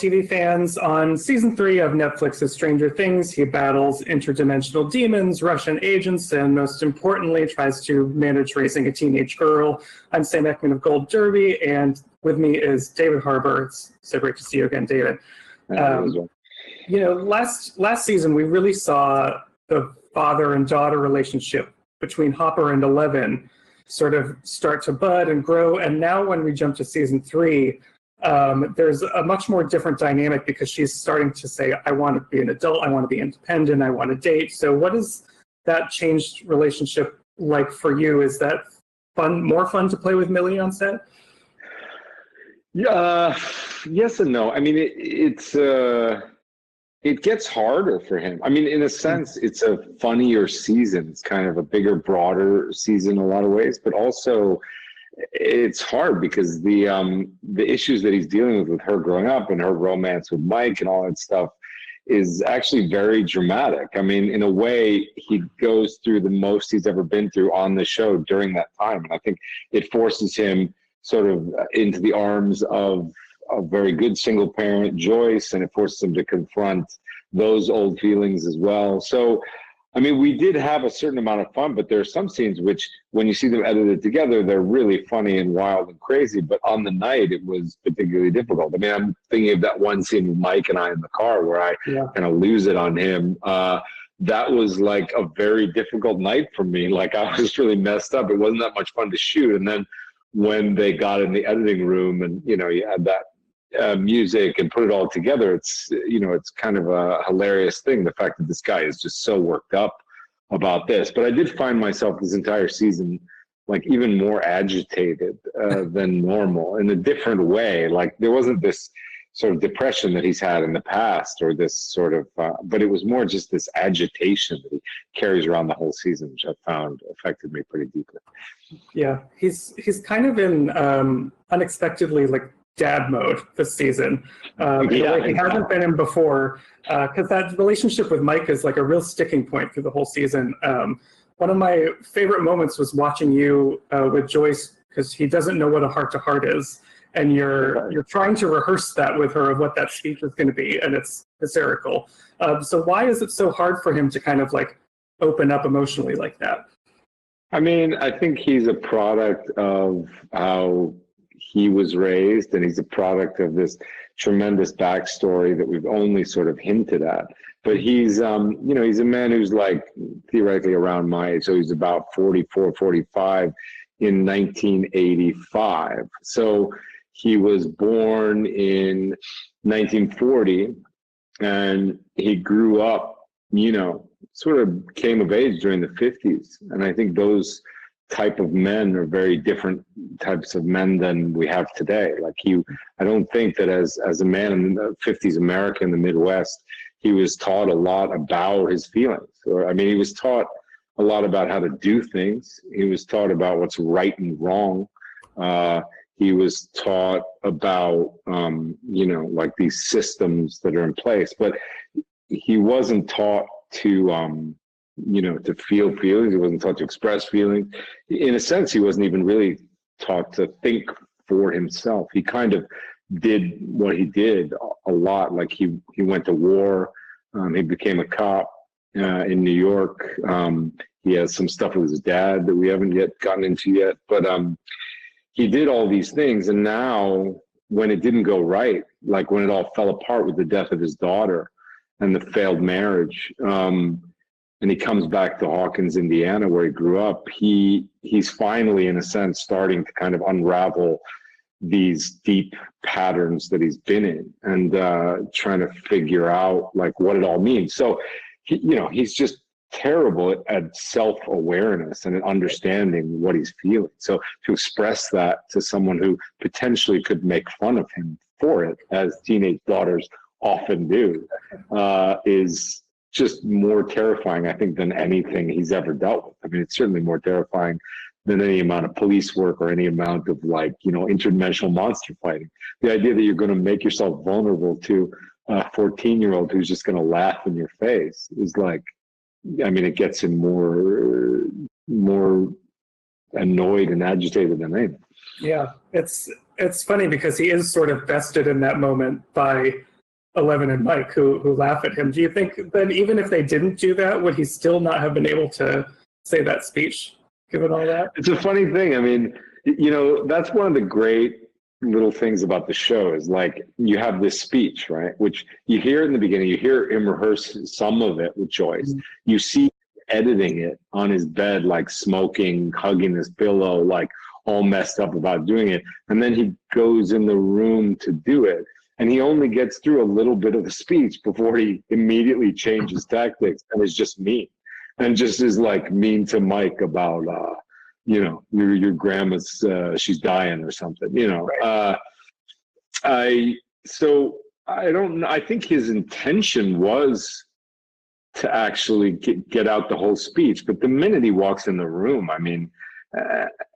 TV fans, on season 3 of Netflix's Stranger Things, he battles interdimensional demons, Russian agents, and most importantly, tries to manage raising a teenage girl. I'm Sam Eckmann of Gold Derby, and with me is David Harbour. It's so great to see you again, David. Last season, we really saw the father and daughter relationship between Hopper and Eleven sort of start to bud and grow. And now when we jump to season 3, there's a much more different dynamic because she's starting to say, I want to be an adult, I want to be independent, I want to date. So what is that changed relationship like for you? Is that more fun to play with Millie on set? Yeah, yes and no. I mean, it gets harder for him. I mean, in a sense, it's a funnier season. It's kind of a bigger, broader season in a lot of ways, but also it's hard because the issues that he's dealing with her growing up and her romance with Mike and all that stuff is actually very dramatic. I mean, in a way, he goes through the most he's ever been through on the show during that time. And I think it forces him sort of into the arms of a very good single parent, Joyce, and it forces him to confront those old feelings as well. So, I mean, we did have a certain amount of fun, but there are some scenes which, when you see them edited together, they're really funny and wild and crazy. But on the night, it was particularly difficult. I mean, I'm thinking of that one scene with Mike and I in the car where I kind of lose it on him. That was like a very difficult night for me. Like, I was really messed up. It wasn't that much fun to shoot. And then when they got in the editing room and, you had that music and put it all together, it's kind of a hilarious thing, the fact that this guy is just so worked up about this. But I did find myself this entire season like even more agitated than normal in a different way. Like, there wasn't this sort of depression that he's had in the past, or this sort of but it was more just this agitation that he carries around the whole season, which I found affected me pretty deeply. Yeah, he's kind of in unexpectedly like dad mode this season. He hasn't been in before, because that relationship with Mike is like a real sticking point through the whole season. One of my favorite moments was watching you with Joyce, because he doesn't know what a heart-to-heart is, and you're trying to rehearse that with her of what that speech is going to be, and it's hysterical. So why is it so hard for him to kind of like open up emotionally like that? I mean, I think he's a product of how he was raised, and he's a product of this tremendous backstory that we've only sort of hinted at. But he's, he's a man who's like theoretically around my age. So he's about 44, 45 in 1985. So he was born in 1940, and he grew up, sort of came of age during the 50s. And I think those type of men are very different types of men than we have today. Like, I don't think that as a man in the 50s America in the Midwest, he was taught a lot about his feelings. He was taught a lot about how to do things. He was taught about what's right and wrong. He was taught about, like these systems that are in place, but he wasn't taught to, to feel feelings. He wasn't taught to express feelings. In a sense, he wasn't even really taught to think for himself. He kind of did what he did a lot. Like, he went to war. He became a cop in New York. He has some stuff with his dad that we haven't yet gotten into yet. But he did all these things. And now, when it didn't go right, like when it all fell apart with the death of his daughter and the failed marriage, and he comes back to Hawkins, Indiana, where he grew up, he's finally, in a sense, starting to kind of unravel these deep patterns that he's been in, and trying to figure out like what it all means. So, he's just terrible at self-awareness and at understanding what he's feeling. So to express that to someone who potentially could make fun of him for it, as teenage daughters often do, is just more terrifying, I think, than anything he's ever dealt with. I mean, it's certainly more terrifying than any amount of police work or any amount of interdimensional monster fighting. The idea that you're going to make yourself vulnerable to a 14-year-old who's just going to laugh in your face is like, I mean, it gets him more annoyed and agitated than anything. Yeah, it's funny because he is sort of bested in that moment by Eleven and Mike who laugh at him. Do you think then even if they didn't do that, would he still not have been able to say that speech, given all that? It's a funny thing. I mean, that's one of the great little things about the show is like you have this speech, right? Which you hear in the beginning, you hear him rehearse some of it with Joyce. Mm-hmm. You see editing it on his bed, like smoking, hugging his pillow, like all messed up about doing it. And then he goes in the room to do it. And he only gets through a little bit of the speech before he immediately changes tactics and is just mean. And just is like mean to Mike about, your grandma's, she's dying or something, Right. I don't know. I think his intention was to actually get out the whole speech. But the minute he walks in the room, I mean,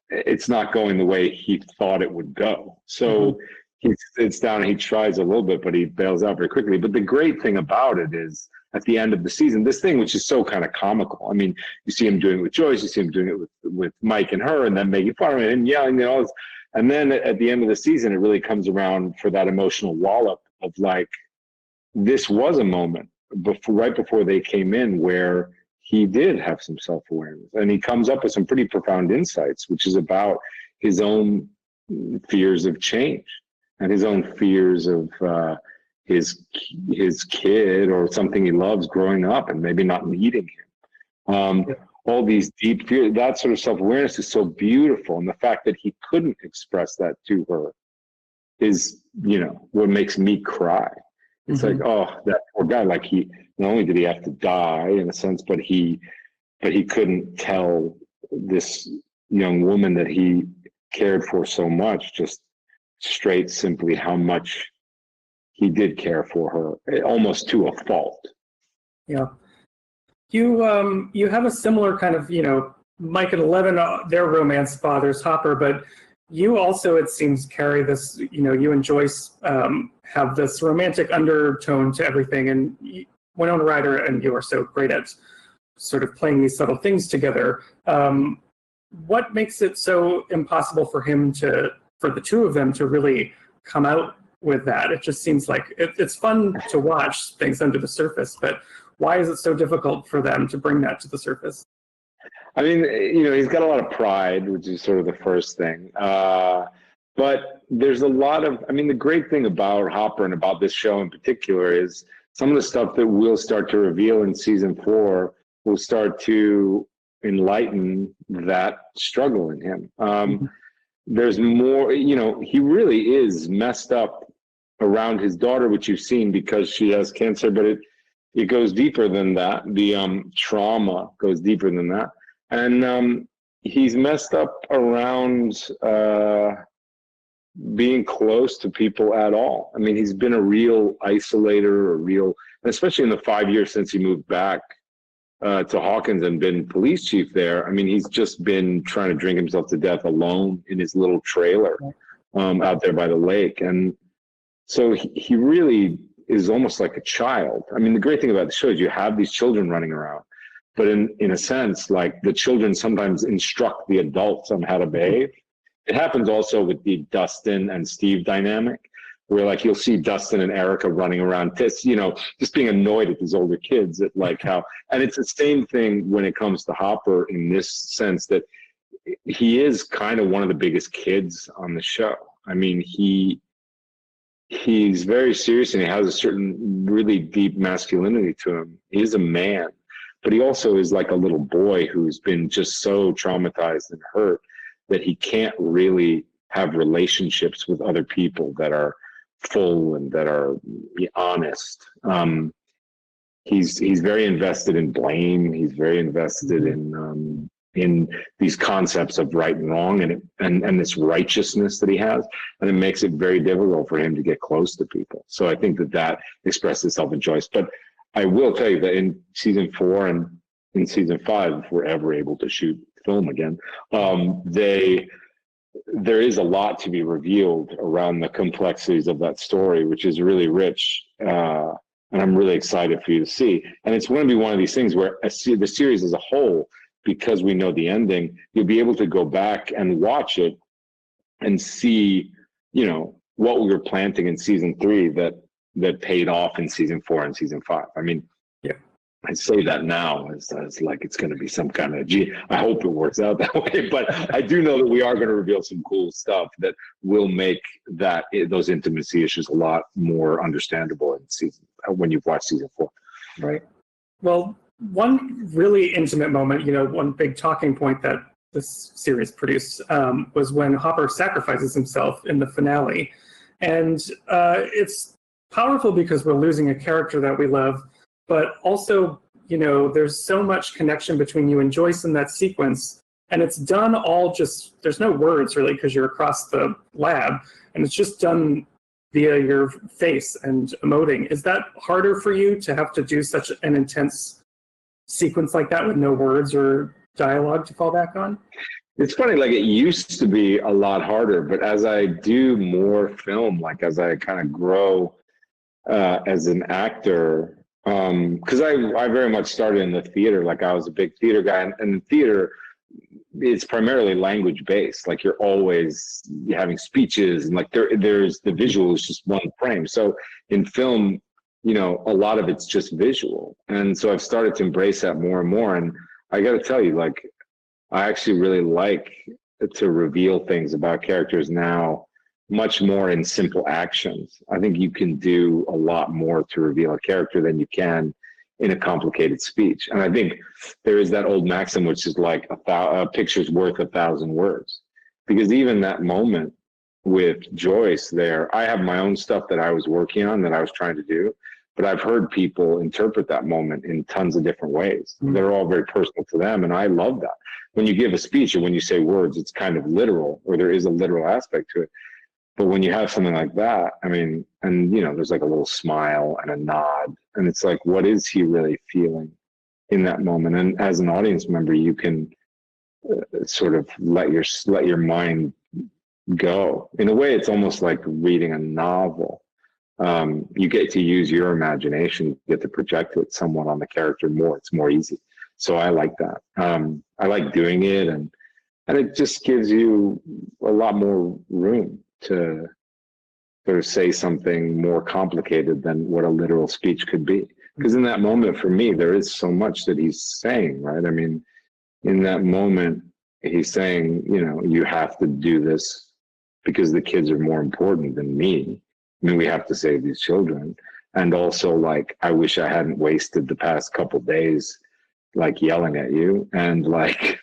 it's not going the way he thought it would go. So he sits down and he tries a little bit, but he bails out very quickly. But the great thing about it is at the end of the season, this thing, which is so kind of comical. I mean, you see him doing it with Joyce, you see him doing it with Mike and her, and then making fun of it and yelling and all this. And then at the end of the season, it really comes around for that emotional wallop of like, this was a moment right before they came in where he did have some self-awareness. And he comes up with some pretty profound insights, which is about his own fears of change and his own fears of his kid or something he loves growing up and maybe not needing him. All these deep fears, that sort of self-awareness is so beautiful. And the fact that he couldn't express that to her is, what makes me cry. It's like, oh, that poor guy, like not only did he have to die in a sense, but he couldn't tell this young woman that he cared for so much, just straight simply how much he did care for her, almost to a fault. Yeah. You have a similar kind of, Mike and Eleven, their romance bothers Hopper, but you also, it seems, carry this, you and Joyce have this romantic undertone to everything, and Winona Ryder and you are so great at sort of playing these subtle things together. What makes it so impossible for the two of them to really come out with that? It just seems like it's fun to watch things under the surface, but why is it so difficult for them to bring that to the surface? I mean, he's got a lot of pride, which is sort of the first thing. But there's a lot of, the great thing about Hopper and about this show in particular is some of the stuff that we'll start to reveal in season 4 will start to enlighten that struggle in him. There's more, he really is messed up around his daughter, which you've seen because she has cancer, but it goes deeper than that. The trauma goes deeper than that. And he's messed up around being close to people at all. I mean, he's been a real isolator, especially in the 5 years since he moved back to Hawkins and been police chief there. I mean, he's just been trying to drink himself to death alone in his little trailer out there by the lake. And so he really is almost like a child. I mean, the great thing about the show is you have these children running around, but in a sense, like the children sometimes instruct the adults on how to behave. It happens also with the Dustin and Steve dynamic, where like you'll see Dustin and Erica running around, just being annoyed at these older kids at like how, and it's the same thing when it comes to Hopper in this sense that he is kind of one of the biggest kids on the show. I mean, he's very serious and he has a certain really deep masculinity to him. He is a man, but he also is like a little boy who's been just so traumatized and hurt that he can't really have relationships with other people that are full and that are honest. He's very invested in blame. He's very invested in these concepts of right and wrong and this righteousness that he has, and it makes it very difficult for him to get close to people. So I think that expresses itself in Joyce. But I will tell you that in season 4 and in season 5, if we're ever able to shoot film again, there is a lot to be revealed around the complexities of that story, which is really rich, and I'm really excited for you to see. And it's going to be one of these things where the series as a whole, because we know the ending, you'll be able to go back and watch it and see, what we were planting in season 3 that that paid off in season 4 and season 5. I mean, yeah, I say that now as like it's going to be some kind of I hope it works out that way, but I do know that we are going to reveal some cool stuff that will make those intimacy issues a lot more understandable when you've watched season 4. Right. Well, one really intimate moment, one big talking point that this series produced was when Hopper sacrifices himself in the finale. And it's powerful because we're losing a character that we love, but also, there's so much connection between you and Joyce in that sequence. And it's done all there's no words really because you're across the lab, and it's just done via your face and emoting. Is that harder for you to have to do such an intense sequence like that with no words or dialogue to fall back on? It's funny, like it used to be a lot harder, but as I do more film, like as I kind of grow as an actor, because I very much started in the theater, like I was a big theater guy, and in theater, it's primarily language based. Like you're always having speeches, and like there's the visual is just one frame. So in film, a lot of it's just visual, and so I've started to embrace that more and more. And I got to tell you, like I actually really like to reveal things about characters now, much more in simple actions. I think you can do a lot more to reveal a character than you can in a complicated speech. And I think there is that old maxim, which is like a picture's worth 1,000 words. Because even that moment with Joyce there, I have my own stuff that I was working on that I was trying to do, but I've heard people interpret that moment in tons of different ways. Mm-hmm. They're all very personal to them, and I love that. When you give a speech and when you say words, it's kind of literal, or there is a literal aspect to it. But when you have something like that, I mean, and there's like a little smile and a nod, and it's like, what is he really feeling in that moment? And as an audience member, you can sort of let your mind go. In a way, it's almost like reading a novel. You get to use your imagination, you get to project it somewhat on the character more. It's more easy. So I like that. I like doing it, and it just gives you a lot more room to sort of say something more complicated than what a literal speech could be. Because in that moment, for me, there is so much that he's saying, right? I mean, in that moment, he's saying, you have to do this because the kids are more important than me. I mean, we have to save these children. And also, like, I wish I hadn't wasted the past couple days, like, yelling at you and, like,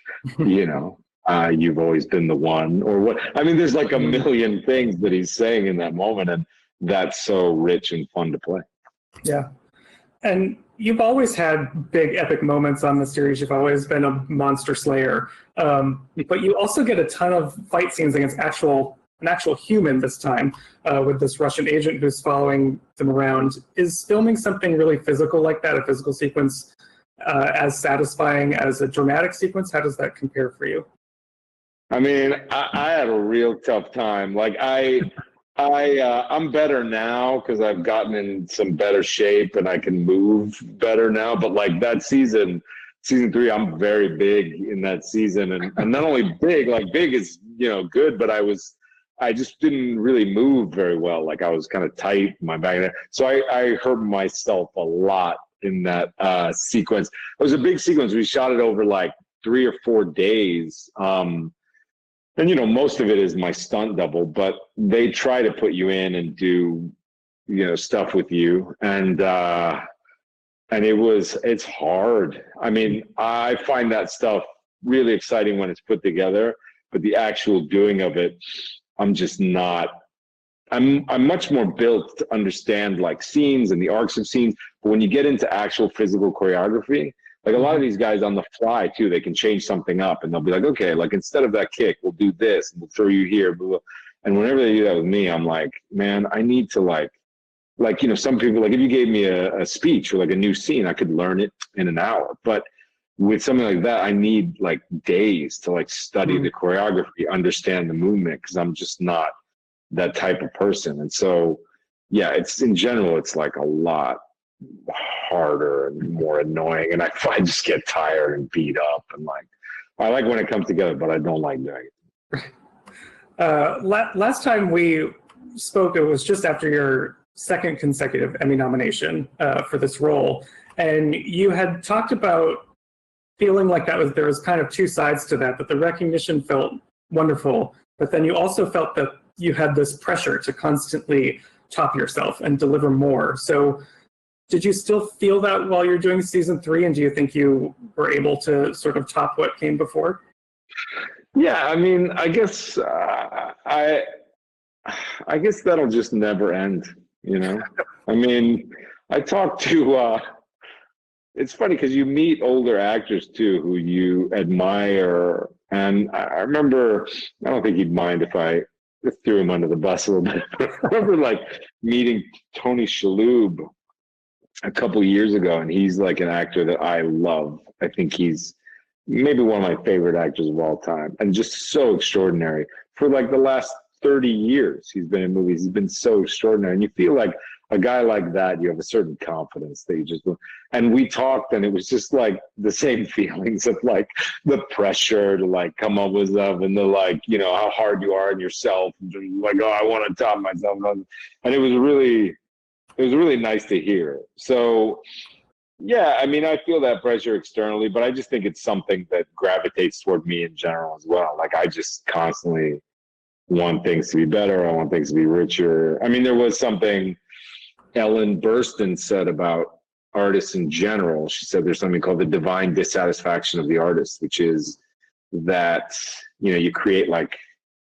you've always been the one, or what. I mean, there's like a million things that he's saying in that moment, and that's so rich and fun to play. Yeah. And you've always had big epic moments on the series. You've always been a monster slayer. But you also get a ton of fight scenes against an actual human this time, with this Russian agent who's following them around. Is filming something really physical like that, a physical sequence, as satisfying as a dramatic sequence? How does that compare for you? I mean, I had a real tough time. Like I'm better now because I've gotten in some better shape and I can move better now. But like that season 3, I'm very big in that season, and not only big, like big is good, but I just didn't really move very well. Like I was kind of tight, my back. So I hurt myself a lot in that sequence. It was a big sequence. We shot it over like 3 or 4 days. And most of it is my stunt double, but they try to put you in and do, stuff with you. And it's hard. I mean, I find that stuff really exciting when it's put together, but the actual doing of it, I'm just not. I'm much more built to understand like scenes and the arcs of scenes. But when you get into actual physical choreography, like a lot of these guys on the fly too, they can change something up and they'll be like, okay, like instead of that kick, we'll do this and we'll throw you here. Blah, blah. And whenever they do that with me, I'm like, man, I need to like, some people, like if you gave me a speech or like a new scene, I could learn it in an hour. But with something like that, I need like days to like study the choreography, understand the movement, because I'm just not that type of person. And so, yeah, it's in general, it's like a lot harder and more annoying, and I just get tired and beat up, and like I like when it comes together, but I don't like doing it. Last time we spoke, it was just after your second consecutive Emmy nomination for this role. And you had talked about feeling like there was kind of two sides to that the recognition felt wonderful, but then you also felt that you had this pressure to constantly top yourself and deliver more. So did you still feel that while you're doing season 3, and do you think you were able to sort of top what came before? Yeah, I mean, I guess I guess that'll just never end, you know? I mean, I talked to, it's funny because you meet older actors too who you admire. And I remember, I don't think he'd mind if I threw him under the bus a little bit. I remember like meeting Tony Shalhoub a couple of years ago, and he's like an actor that I love. I think he's maybe one of my favorite actors of all time, and just so extraordinary. For like the last 30 years he's been in movies, he's been so extraordinary, and you feel like a guy like that, you have a certain confidence that you just, and we talked, and it was just like the same feelings of like the pressure to like come up with stuff, and the like, you know, how hard you are on yourself, and like, oh, I want to top myself, and it was really nice to hear. So yeah, I mean, I feel that pressure externally, but I just think it's something that gravitates toward me in general as well. Like I just constantly want things to be better. I want things to be richer. I mean, there was something Ellen Burstyn said about artists in general. She said there's something called the divine dissatisfaction of the artist, which is that, you know, you create like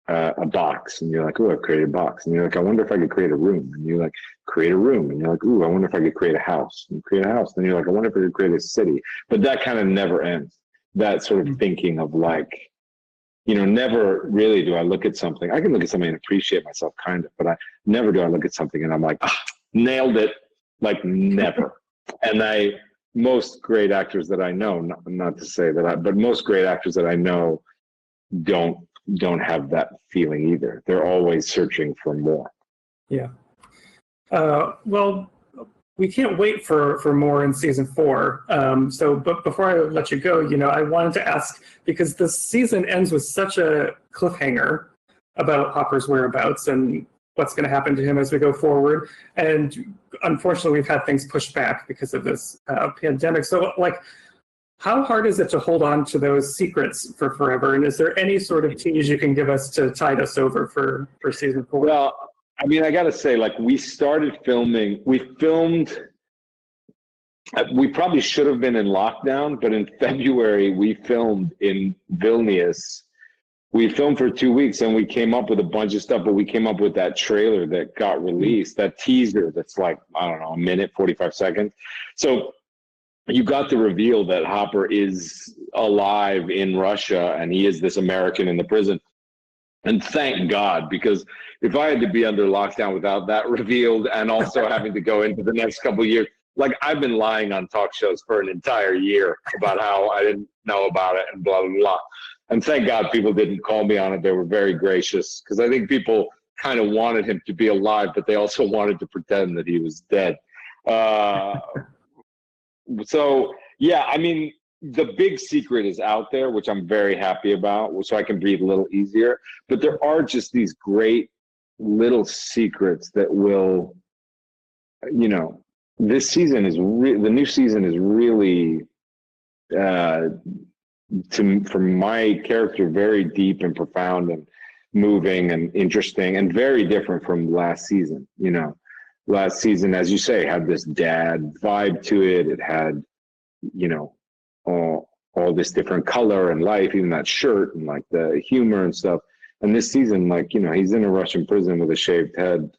a box, and you're like, oh, I've created a box. And you're like, I wonder if I could create a room. And you like create a room, and you're like, ooh, I wonder if I could create a house. And you create a house. Then you're like, I wonder if I could create a city. But that kind of never ends. That sort of thinking of like, you know, never really do I look at something. I can look at something and appreciate myself kind of, but I never do I look at something and I'm like, ah, nailed it. Like never. And most great actors that I know, not to say that but most great actors that I know don't have that feeling either. They're always searching for more. Yeah. Well, we can't wait for more in season 4. But before I let you go, you know, I wanted to ask, because the season ends with such a cliffhanger about Hopper's whereabouts and what's going to happen to him as we go forward. And unfortunately, we've had things pushed back because of this pandemic. So, like, how hard is it to hold on to those secrets for forever? And is there any sort of tease you can give us to tide us over for season 4? Well, I mean, I got to say, like, we started filming, we probably should have been in lockdown, but in February, we filmed in Vilnius. We filmed for 2 weeks, and we came up with a bunch of stuff, but we came up with that trailer that got released, that teaser that's like, I don't know, a minute, 45 seconds. So you got the reveal that Hopper is alive in Russia, and he is this American in the prison. And thank God, because if I had to be under lockdown without that revealed, and also having to go into the next couple of years, like I've been lying on talk shows for an entire year about how I didn't know about it and blah, blah, blah. And thank God people didn't call me on it. They were very gracious, because I think people kind of wanted him to be alive, but they also wanted to pretend that he was dead. So, yeah, I mean, the big secret is out there, which I'm very happy about, so I can breathe a little easier. But there are just these great little secrets that will, you know, this season is the new season is really, for my character, very deep and profound and moving and interesting and very different from last season. You know, last season, as you say, had this dad vibe to it. It had, you know, all this different color and life, even that shirt and like the humor and stuff. And this season, like, you know, he's in a Russian prison with a shaved head.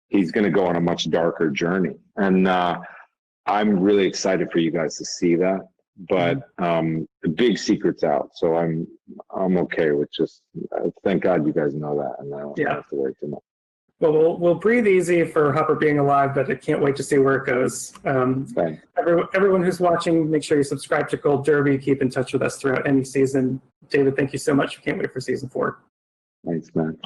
He's going to go on a much darker journey. And I'm really excited for you guys to see that. But the big secret's out. So I'm okay with just, thank God you guys know that. And I don't have to worry too much. Well, we'll breathe easy for Harper being alive, but I can't wait to see where it goes. Everyone who's watching, make sure you subscribe to Gold Derby. Keep in touch with us throughout any season. David, thank you so much. Can't wait for season 4. Thanks, man.